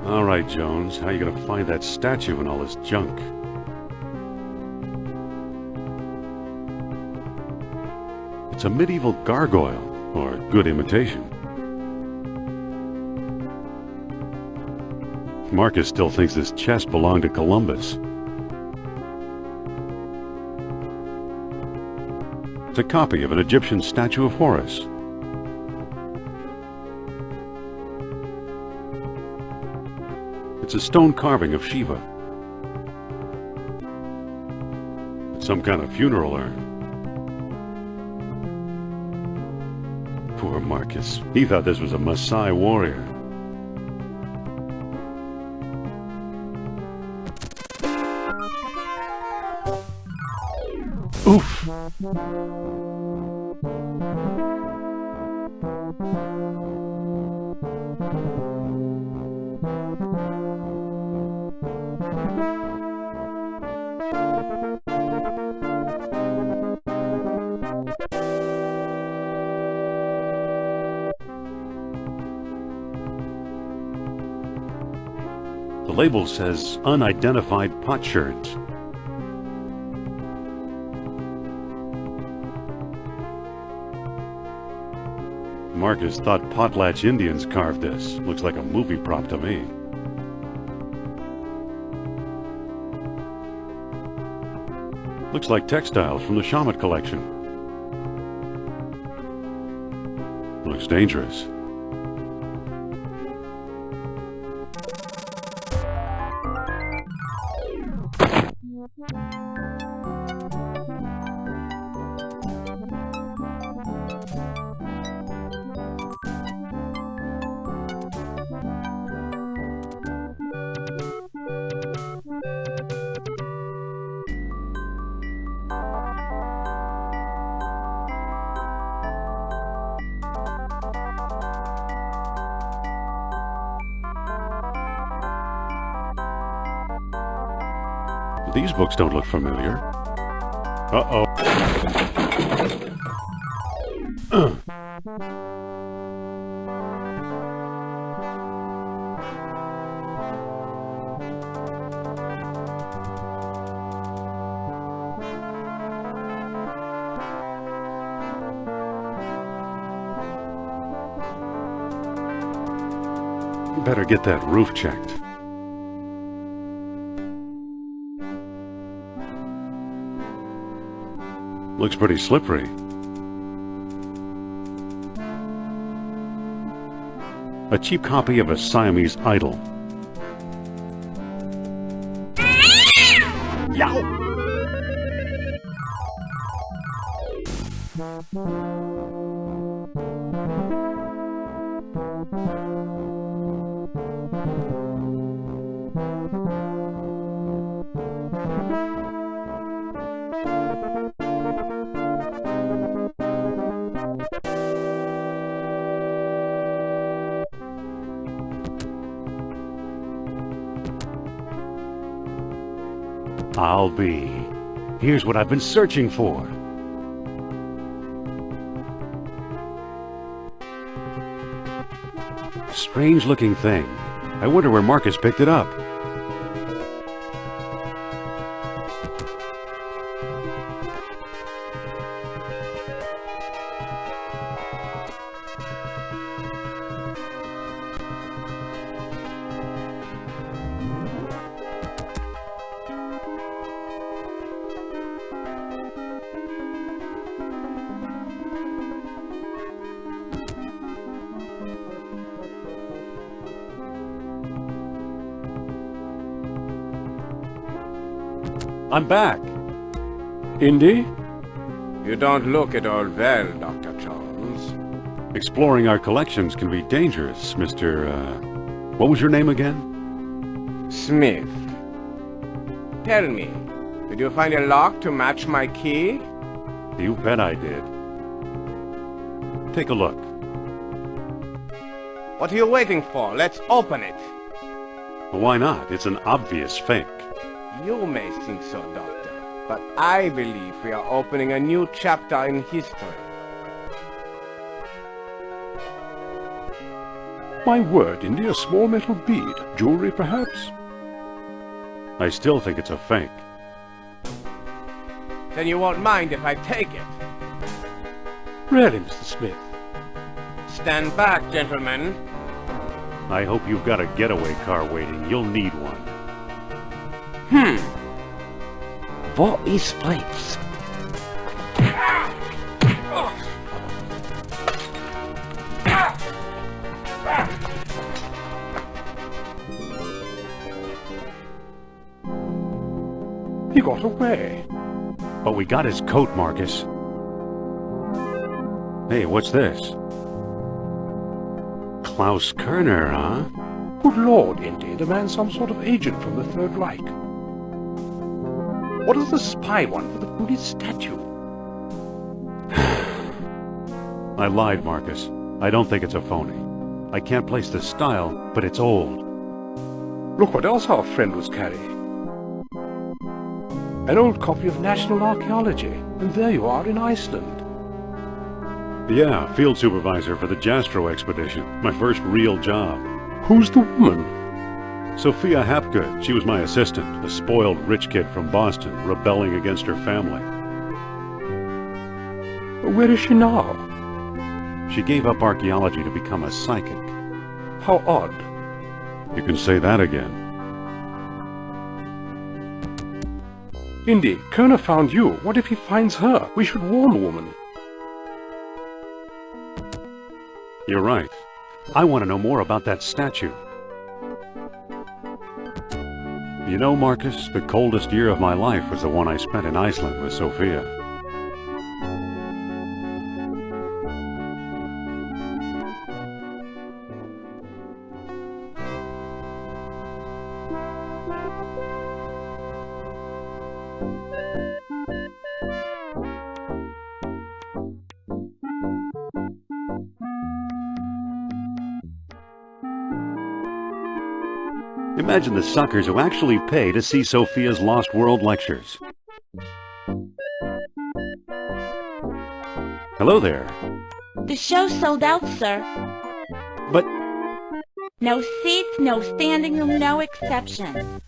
All right, Jones, how you gonna find that statue in all this junk? It's a medieval gargoyle, or good imitation. Marcus still thinks this chest belonged to Columbus. It's a copy of an Egyptian statue of Horus. It's a stone carving of Shiva. It's some kind of funeral urn. Poor Marcus. He thought this was a Maasai warrior. Oof! The label says unidentified potsherd. Marcus thought Potlatch Indians carved this. Looks like a movie prop to me. Looks like textiles from the Shamat collection. Looks dangerous. These books don't look familiar. Uh-oh. Better get that roof checked. Looks pretty slippery. A cheap copy of a Siamese idol. Yow! I'll be. Here's what I've been searching for. Strange-looking thing. I wonder where Marcus picked it up. I'm back. Indy? You don't look at all well, Dr. Jones. Exploring our collections can be dangerous, Mr. What was your name again? Smith. Tell me, did you find a lock to match my key? You bet I did. Take a look. What are you waiting for? Let's open it. Why not? It's an obvious fake. You may think so, Doctor, but I believe we are opening a new chapter in history. My word, Indy, a small metal bead. Jewelry, perhaps? I still think it's a fake. Then you won't mind if I take it. Really, Mr. Smith? Stand back, gentlemen. I hope you've got a getaway car waiting. You'll need one. What is place? He got away. But we got his coat, Marcus. Hey, what's this? Klaus Kerner, huh? Good Lord, Indy, the man's some sort of agent from the Third Reich. What does the spy want with the Buddhist statue? I lied, Marcus. I don't think it's a phony. I can't place the style, but it's old. Look what else our friend was carrying. An old copy of National Archaeology, and there you are in Iceland. Yeah, field supervisor for the Jastro expedition. My first real job. Who's the woman? Sophia Hapgood. She was my assistant, a spoiled rich kid from Boston, rebelling against her family. Where is she now? She gave up archaeology to become a psychic. How odd. You can say that again. Indy, Kerner found you. What if he finds her? We should warn the woman. You're right. I want to know more about that statue. You know, Marcus, the coldest year of my life was the one I spent in Iceland with Sophia. Imagine the suckers who actually pay to see Sophia's Lost World lectures. Hello there. The show sold out, sir. But No seats, no standing room, no exceptions.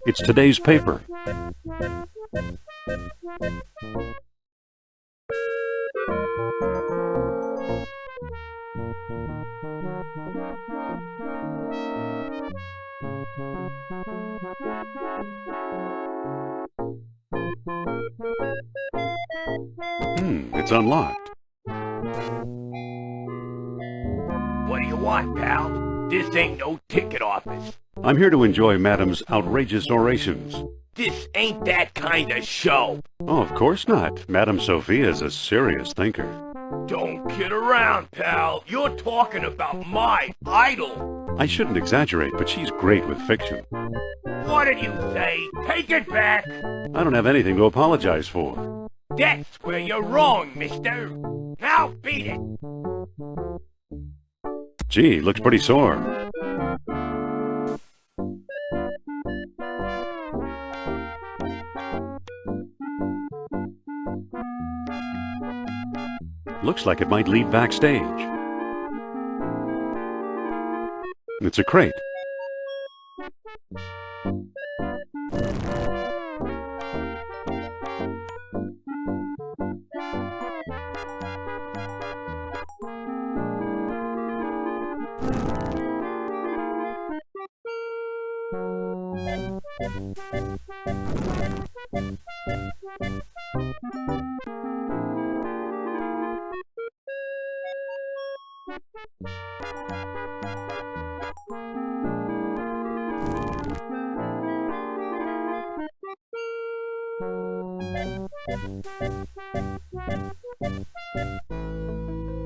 it's today's paper. It's unlocked. What do you want, pal? This ain't no ticket office. I'm here to enjoy Madam's outrageous orations. This ain't that kind of show. Oh, of course not. Madame Sophia is a serious thinker. Don't kid around, pal. You're talking about my idol. I shouldn't exaggerate, but she's great with fiction. What did you say? Take it back. I don't have anything to apologize for. That's where you're wrong, mister. Now beat it. Gee, looks pretty sore. Looks like it might lead backstage. It's a crate.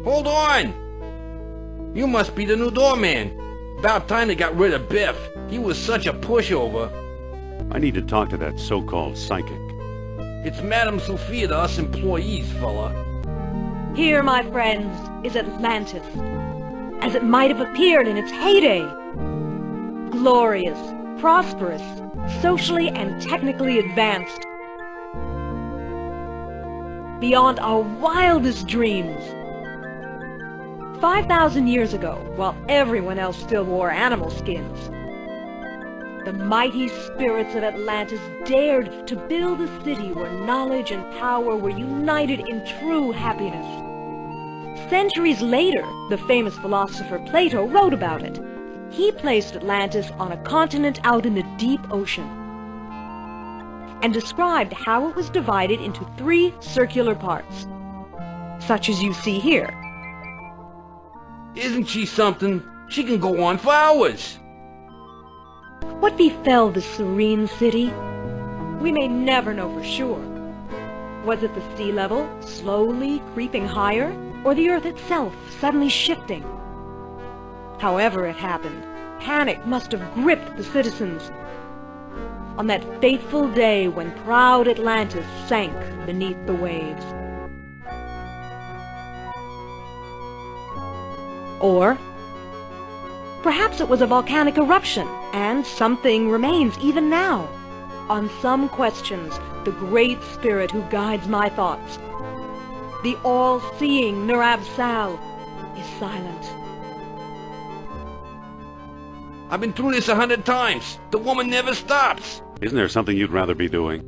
Hold on! You must be the new doorman. About time they got rid of Biff. He was such a pushover. I need to talk to that so-called psychic. It's Madam Sophia to us employees, fella. Here, my friends, is Atlantis, as it might have appeared in its heyday. Glorious, prosperous, socially and technically advanced. Beyond our wildest dreams. 5,000 years ago, while everyone else still wore animal skins, the mighty spirits of Atlantis dared to build a city where knowledge and power were united in true happiness. Centuries later, the famous philosopher Plato wrote about it. He placed Atlantis on a continent out in the deep ocean and described how it was divided into 3 circular parts, such as you see here. Isn't she something? She can go on for hours. What befell the serene city? We may never know for sure. Was it the sea level slowly creeping higher, or the earth itself suddenly shifting? However it happened, panic must have gripped the citizens on that fateful day when proud Atlantis sank beneath the waves. Or perhaps it was a volcanic eruption, and something remains even now. On some questions, the great spirit who guides my thoughts, the all-seeing Nurab-Sal, is silent. I've been through this 100 times. The woman never stops. Isn't there something you'd rather be doing?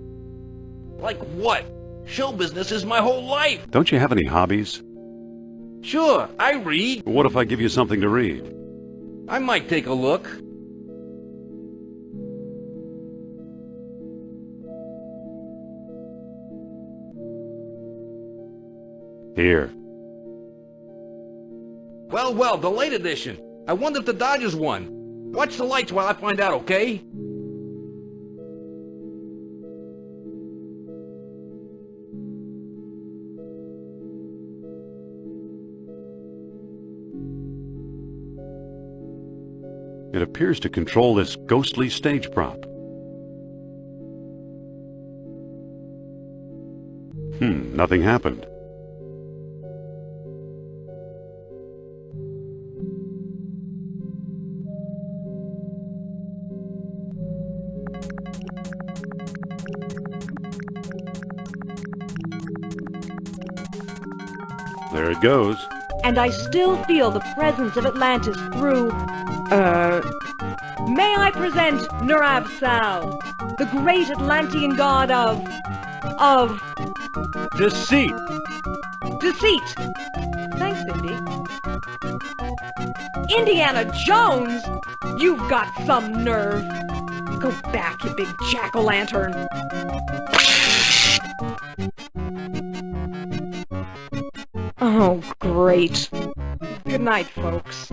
Like what? Show business is my whole life. Don't you have any hobbies? Sure, I read. What if I give you something to read? I might take a look. Here. Well, the late edition. I wonder if the Dodgers won. Watch the lights while I find out, okay? It appears to control this ghostly stage prop. Nothing happened. There it goes. And I still feel the presence of Atlantis through, may I present Nurab-Sal, the great Atlantean god of Deceit! deceit. Thanks, Indy. Indiana Jones? You've got some nerve. Go back, you big jack-o'-lantern. Oh, great. Good night, folks.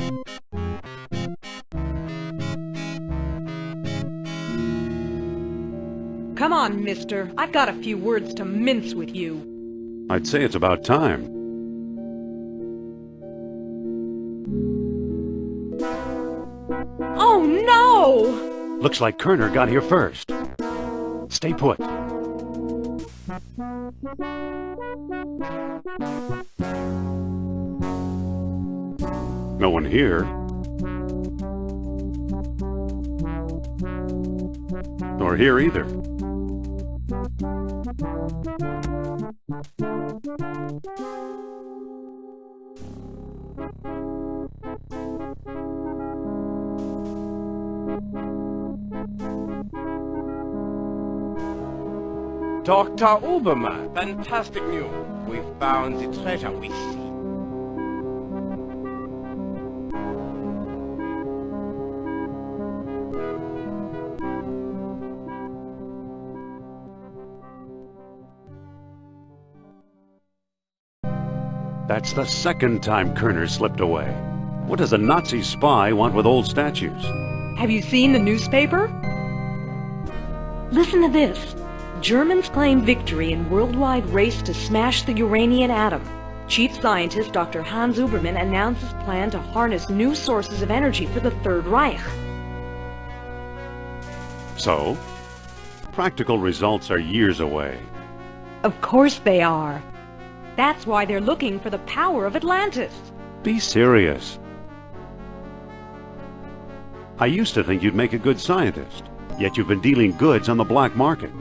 Come on, mister. I've got a few words to mince with you. I'd say it's about time. Oh, no! Looks like Kerner got here first. Stay put. No one here. Nor here either. Dr. Obermann, fantastic news. We found the treasure we seek. That's the second time Kerner slipped away. What does a Nazi spy want with old statues? Have you seen the newspaper? Listen to this. Germans claim victory in worldwide race to smash the uranium atom. Chief scientist Dr. Hans Ubermann announces plan to harness new sources of energy for the Third Reich. So, practical results are years away. Of course they are. That's why they're looking for the power of Atlantis. Be serious. I used to think you'd make a good scientist, yet you've been dealing goods on the black market.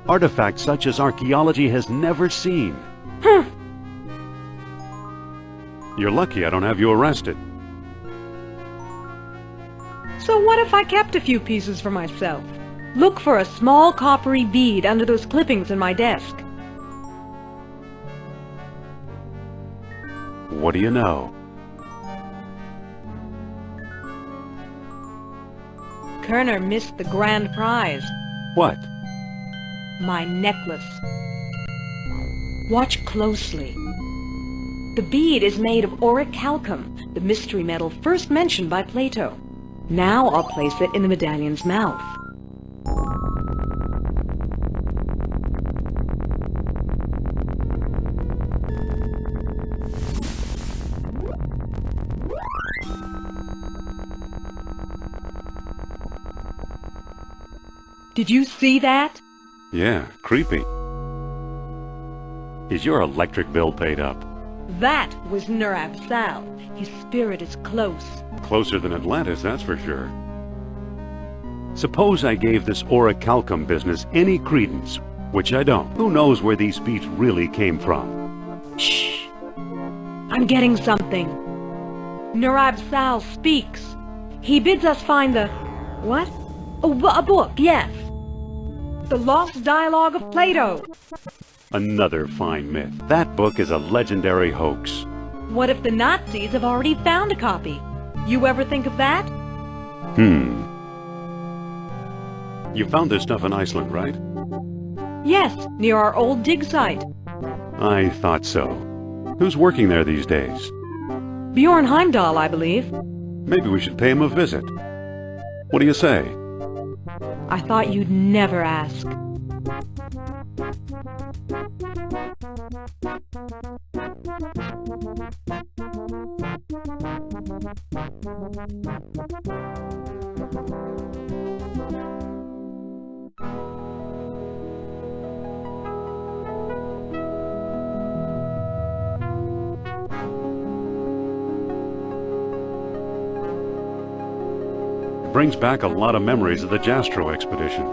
Artifacts such as archaeology has never seen. You're lucky I don't have you arrested. So what if I kept a few pieces for myself? Look for a small coppery bead under those clippings in my desk. What do you know? Kerner missed the grand prize. What? My necklace. Watch closely. The bead is made of orichalcum, the mystery metal first mentioned by Plato. Now I'll place it in the medallion's mouth. Did you see that? Yeah, creepy. Is your electric bill paid up? That was Nur-Ab-Sal. His spirit is close. Closer than Atlantis, that's for sure. Suppose I gave this orichalcum business any credence, which I don't. Who knows where these beads really came from? Shh! I'm getting something. Nur-Ab-Sal speaks. He bids us find the... what? A book, yes. The Lost Dialogue of Plato. Another fine myth. That book is a legendary hoax. What if the Nazis have already found a copy? You ever think of that? You found this stuff in Iceland, right? Yes, near our old dig site. I thought so. Who's working there these days? Bjorn Heimdall, I believe. Maybe we should pay him a visit. What do you say? I thought you'd never ask. It brings back a lot of memories of the Jastro expedition.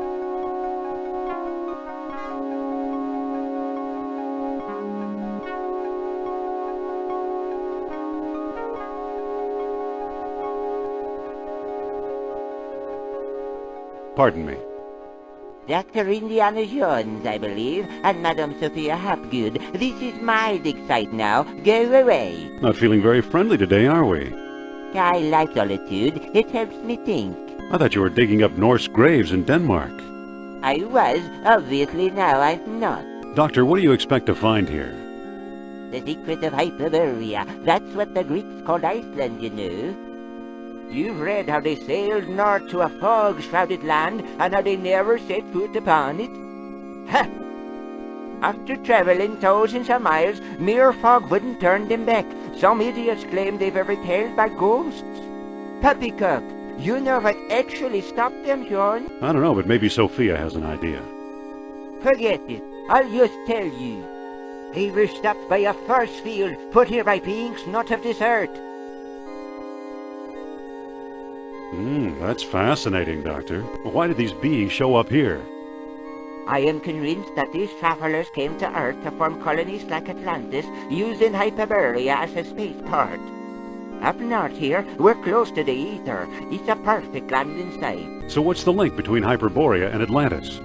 Pardon me. Dr. Indiana Jones, I believe, and Madame Sophia Hapgood. This is my dig site now. Go away. Not feeling very friendly today, are we? I like solitude. It helps me think. I thought you were digging up Norse graves in Denmark. I was. Obviously now I'm not. Doctor, what do you expect to find here? The secret of Hyperborea. That's what the Greeks called Iceland, you know. You've read how they sailed north to a fog-shrouded land and how they never set foot upon it? Ha! After traveling thousands of miles, mere fog wouldn't turn them back. Some idiots claim they were repelled by ghosts. Poppycock, you know what actually stopped them, John? I don't know, but maybe Sophia has an idea. Forget it. I'll just tell you. They were stopped by a force field put here by beings not of this earth. That's fascinating, Doctor. Why did these beings show up here? I am convinced that these travelers came to Earth to form colonies like Atlantis, using Hyperborea as a spaceport. Up north here, we're close to the ether. It's a perfect landing site. So what's the link between Hyperborea and Atlantis?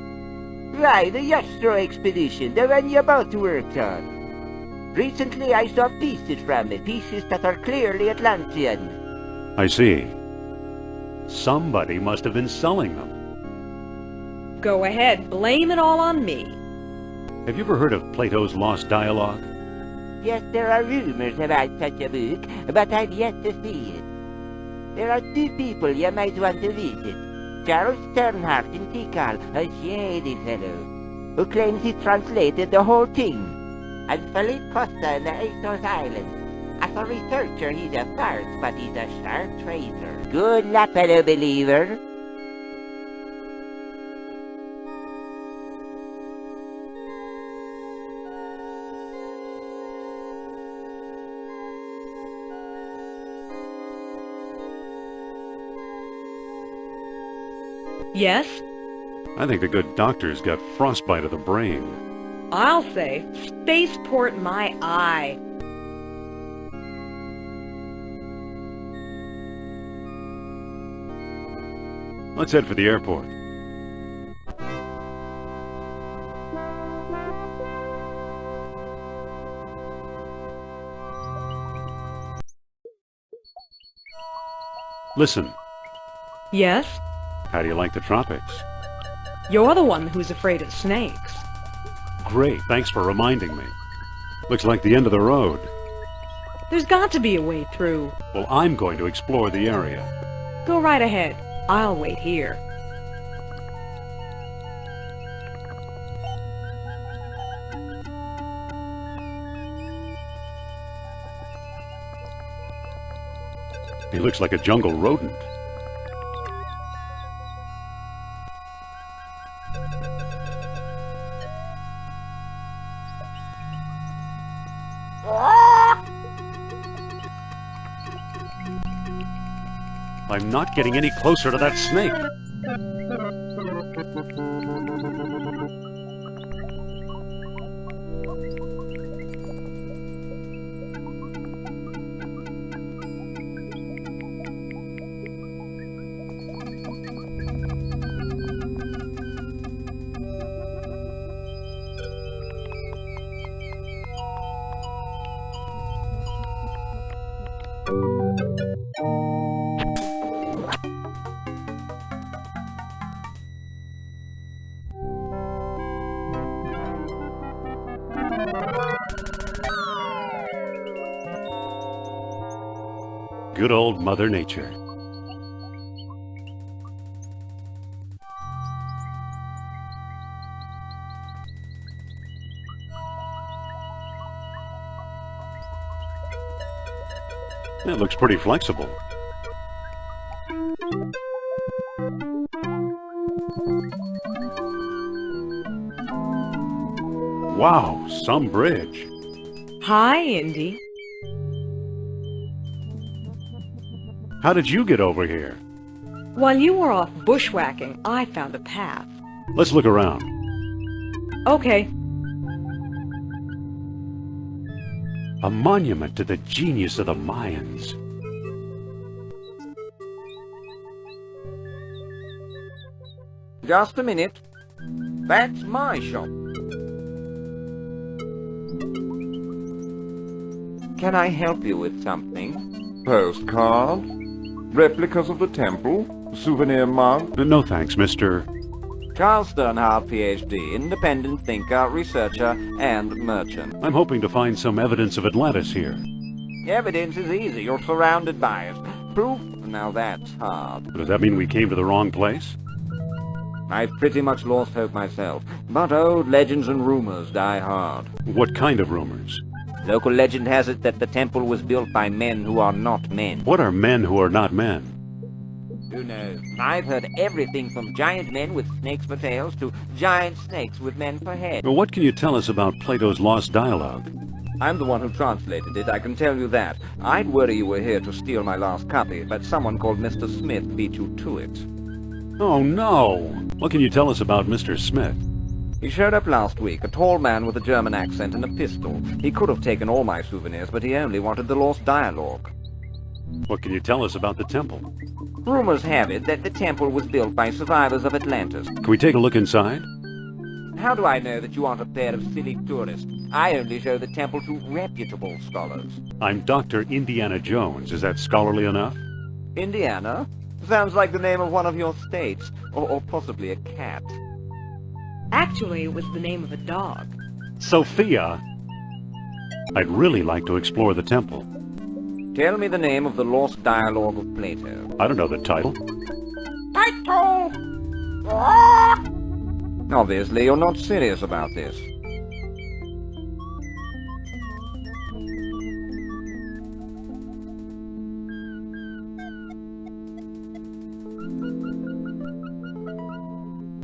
Right, the Jastro expedition, the one you both worked on. Recently I saw pieces from it, pieces that are clearly Atlantean. I see. Somebody must have been selling them. Go ahead, blame it all on me. Have you ever heard of Plato's Lost Dialogue? Yes, there are rumors about such a book, but I've yet to see it. There are two people you might want to visit. Charles Sternhardt in Tikal, a shady fellow, who claims he translated the whole thing, and Philippe Costa in the Athos Islands. As a researcher, he's a farce, but he's a sharp trader. Good luck, fellow believer. Yes? I think the good doctor's got frostbite of the brain. I'll say, spaceport my eye. Let's head for the airport. Listen, Yes? how do you like the tropics? You're the one who's afraid of snakes. Great, thanks for reminding me. Looks like the end of the road. There's got to be a way through. Well, I'm going to explore the area. Go right ahead. I'll wait here. He looks like a jungle rodent. I'm not getting any closer to that snake. Good old Mother Nature. It looks pretty flexible. Wow, some bridge. Hi, Indy. How did you get over here? While you were off bushwhacking, I found a path. Let's look around. Okay. A monument to the genius of the Mayans. Just a minute. That's my shop. Can I help you with something? Postcard? Replicas of the temple? Souvenir mug? No thanks, Mr. Charles Sternhardt, PhD, independent thinker, researcher, and merchant. I'm hoping to find some evidence of Atlantis here. Evidence is easy. You're surrounded by it. Proof? Now that's hard. Does that mean we came to the wrong place? I've pretty much lost hope myself, but old legends and rumors die hard. What kind of rumors? Local legend has it that the temple was built by men who are not men. What are men who are not men? Who knows? I've heard everything from giant men with snakes for tails to giant snakes with men for heads. Well, what can you tell us about Plato's lost dialogue? I'm the one who translated it, I can tell you that. I'd worry you were here to steal my last copy, but someone called Mr. Smith beat you to it. Oh, no! What can you tell us about Mr. Smith? He showed up last week, a tall man with a German accent and a pistol. He could have taken all my souvenirs, but he only wanted the lost dialogue. What can you tell us about the temple? Rumors have it that the temple was built by survivors of Atlantis. Can we take a look inside? How do I know that you aren't a pair of silly tourists? I only show the temple to reputable scholars. I'm Dr. Indiana Jones. Is that scholarly enough? Indiana? Sounds like the name of one of your states, or possibly a cat. Actually, it was the name of a dog. Sophia! I'd really like to explore the temple. Tell me the name of the lost dialogue of Plato. I don't know the title. Title! Obviously, you're not serious about this.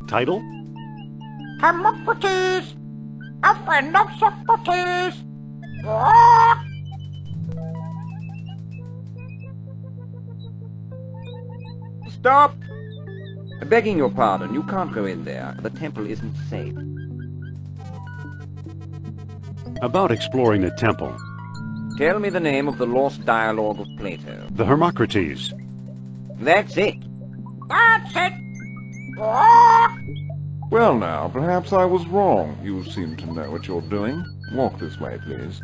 Title? Hermocrates! A friend of Socrates! Stop! Begging your pardon, you can't go in there. The temple isn't safe. About exploring the temple. Tell me the name of the lost dialogue of Plato. The Hermocrates. That's it. That's it! Well now, perhaps I was wrong. You seem to know what you're doing. Walk this way, please.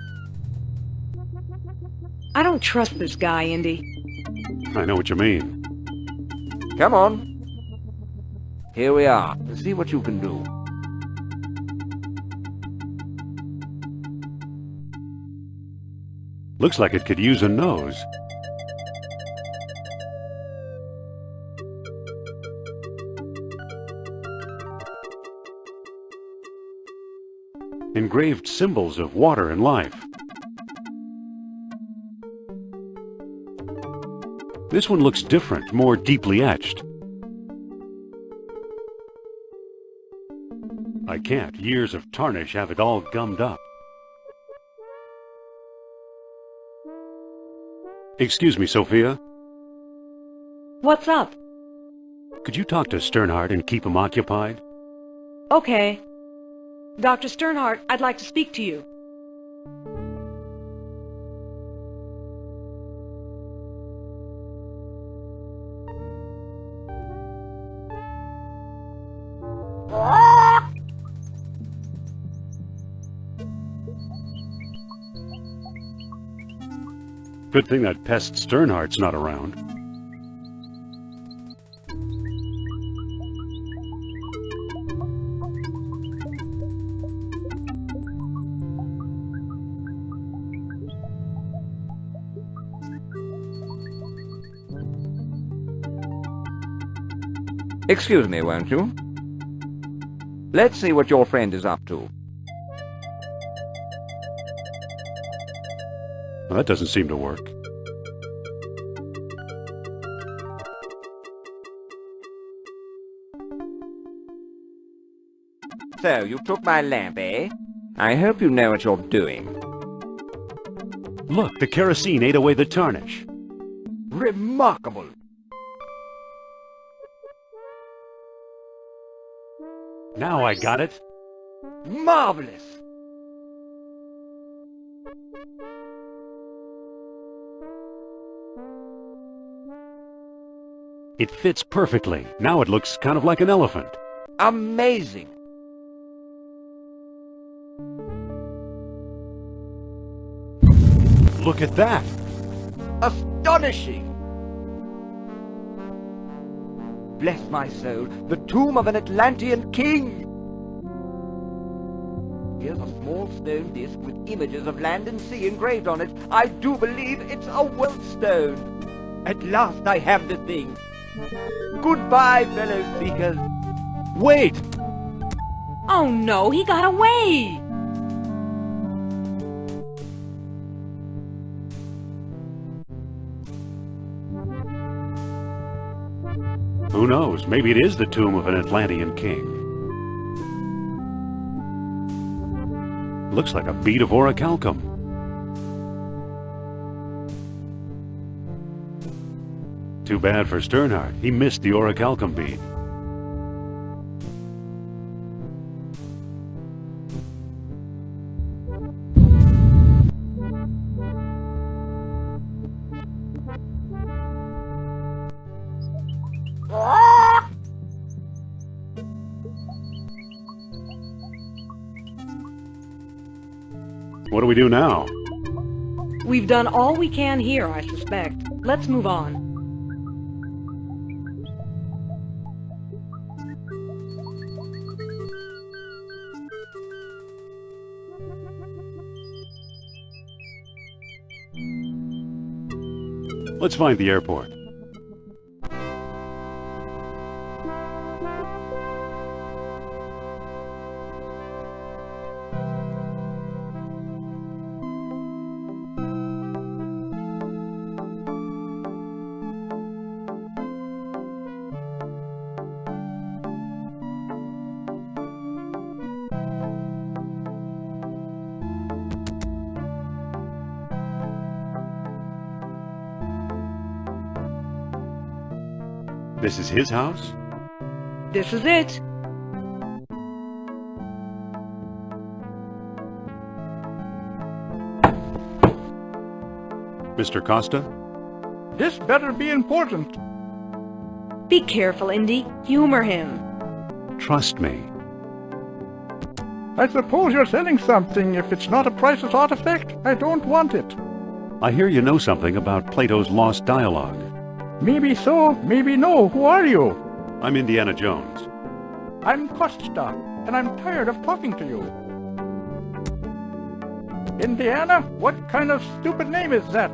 I don't trust this guy, Indy. I know what you mean. Come on. Here we are. See what you can do. Looks like it could use a nose. Engraved symbols of water and life. This one looks different, more deeply etched. I can't. Years of tarnish have it all gummed up. Excuse me, Sophia. What's up? Could you talk to Sternhardt and keep him occupied? Okay. Dr. Sternhardt, I'd like to speak to you. Good thing that pest Sternhardt's not around. Excuse me, won't you? Let's see what your friend is up to. Well, that doesn't seem to work. So, you took my lamp, eh? I hope you know what you're doing. Look, the kerosene ate away the tarnish. Remarkable! Now I got it. Marvelous! It fits perfectly. Now it looks kind of like an elephant. Amazing! Look at that! Astonishing! Bless my soul, the tomb of an Atlantean king! Here's a small stone disc with images of land and sea engraved on it. I do believe it's a wealth stone. At last I have the thing. Goodbye, fellow seekers. Wait! Oh no, he got away! Who knows? Maybe it is the tomb of an Atlantean king. Looks like a bead of orichalcum. Too bad for Sternhardt. He missed the orichalcum bead. What do we do now? We've done all we can here, I suspect. Let's move on. Let's find the airport. This is his house? This is it. Mr. Costa? This better be important. Be careful, Indy. Humor him. Trust me. I suppose you're selling something. If it's not a priceless artifact, I don't want it. I hear you know something about Plato's lost dialogue. Maybe so, maybe no. Who are you? I'm Indiana Jones. I'm Costa, and I'm tired of talking to you. Indiana? What kind of stupid name is that?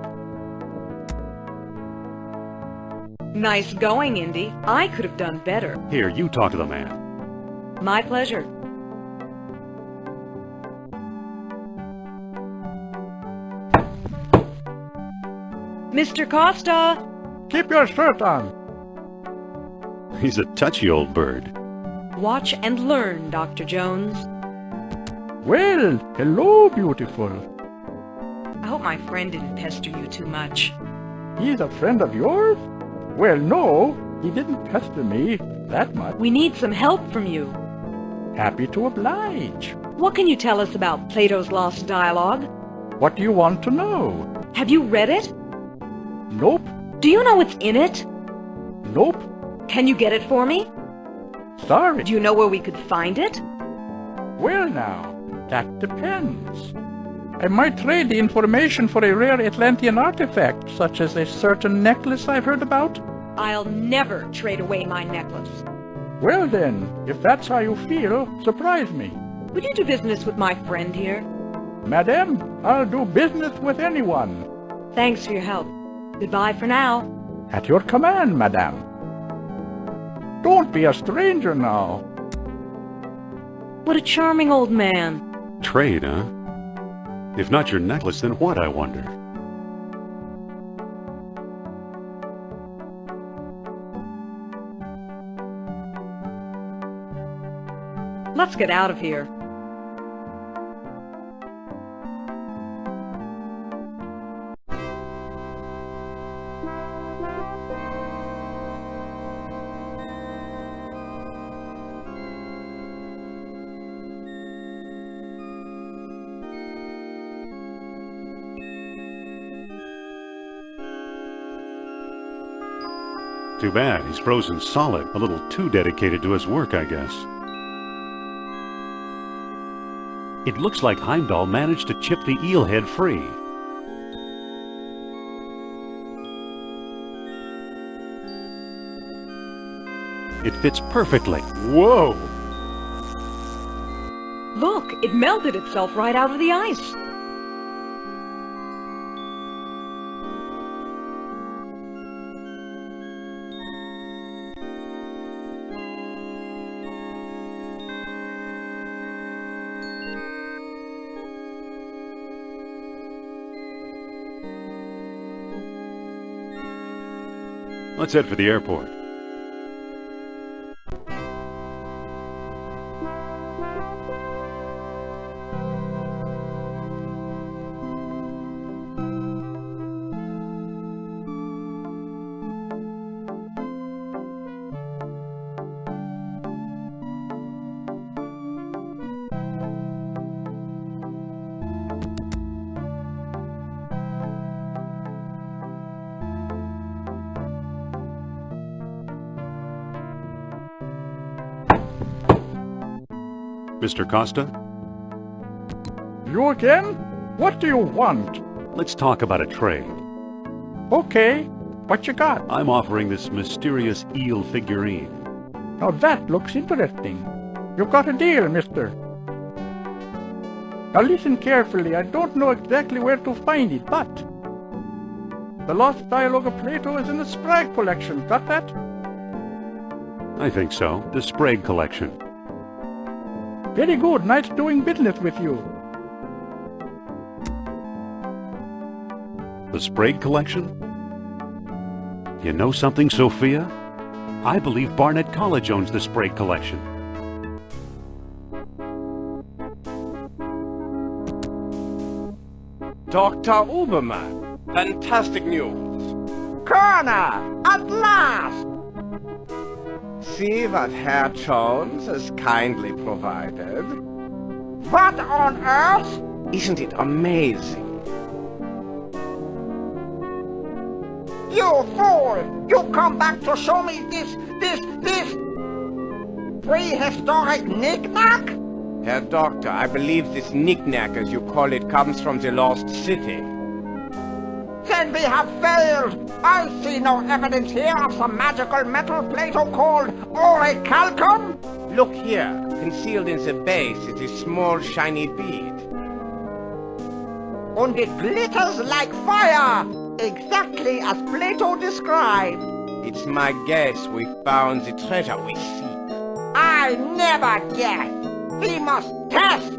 Nice going, Indy. I could have done better. Here, you talk to the man. My pleasure. Mr. Costa! Keep your shirt on. He's a touchy old bird. Watch and learn, Dr. Jones. Well, hello, beautiful. I hope my friend didn't pester you too much. He's a friend of yours? Well, no, he didn't pester me that much. We need some help from you. Happy to oblige. What can you tell us about Plato's lost dialogue? What do you want to know? Have you read it? Nope, Do you know what's in it? nope, Can you get it for me? sorry. Do you know where we could find it? Well now, that depends. I might trade the information for a rare Atlantean artifact, such as a certain necklace I've heard about. I'll never trade away my necklace. Well then, if that's how you feel, surprise me. Would you do business with my friend here? Madame, I'll do business with anyone. Thanks for your help. Goodbye for now. At your command, madame. Don't be a stranger now. What a charming old man. Trade, huh? If not your necklace, then what, I wonder? Let's get out of here. Too bad, he's frozen solid. A little too dedicated to his work, I guess. It looks like Heimdall managed to chip the eel head free. It fits perfectly. Whoa! Look, it melted itself right out of the ice. Let's head for the airport. Mr. Costa? You again? What do you want? Let's talk about a trade. Okay, what you got? I'm offering this mysterious eel figurine. Now that looks interesting. You've got a deal, mister. Now listen carefully. I don't know exactly where to find it, but the lost dialogue of Plato is in the Sprague collection. Got that? I think so. The Sprague collection. Very good. Nice doing business with you. The Sprague collection? You know something, Sophia? I believe Barnett College owns the Sprague collection. Dr. Uberman, fantastic news. Colonel! At last! see what Herr Jones has kindly provided? What on earth? Isn't it amazing? You fool! You come back to show me this prehistoric knick-knack? Herr Doctor, I believe this knick-knack, as you call it, comes from the lost city. Then we have failed! I see no evidence here of some magical metal Plato called orichalcum! Look here. Concealed in the base is a small shiny bead. And it glitters like fire! Exactly as Plato described. It's my guess we found the treasure we seek. I never guess! We must test!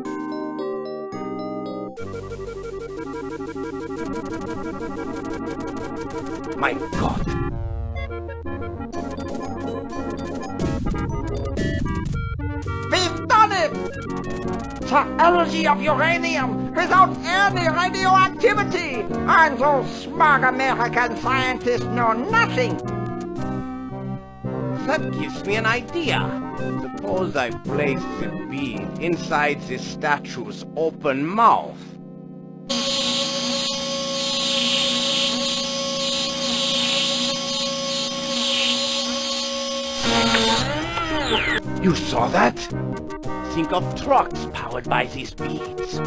My God! We've done it! The energy of uranium without any radioactivity! And those smug American scientists know nothing! That gives me an idea. Suppose I place the bead inside the statue's open mouth. You saw that? Think of trucks powered by these beads.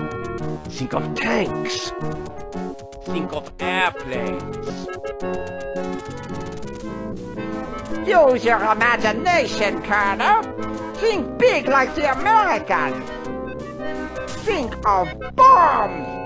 Think of tanks. Think of airplanes. Use your imagination, Colonel. Think big like the Americans. Think of bombs.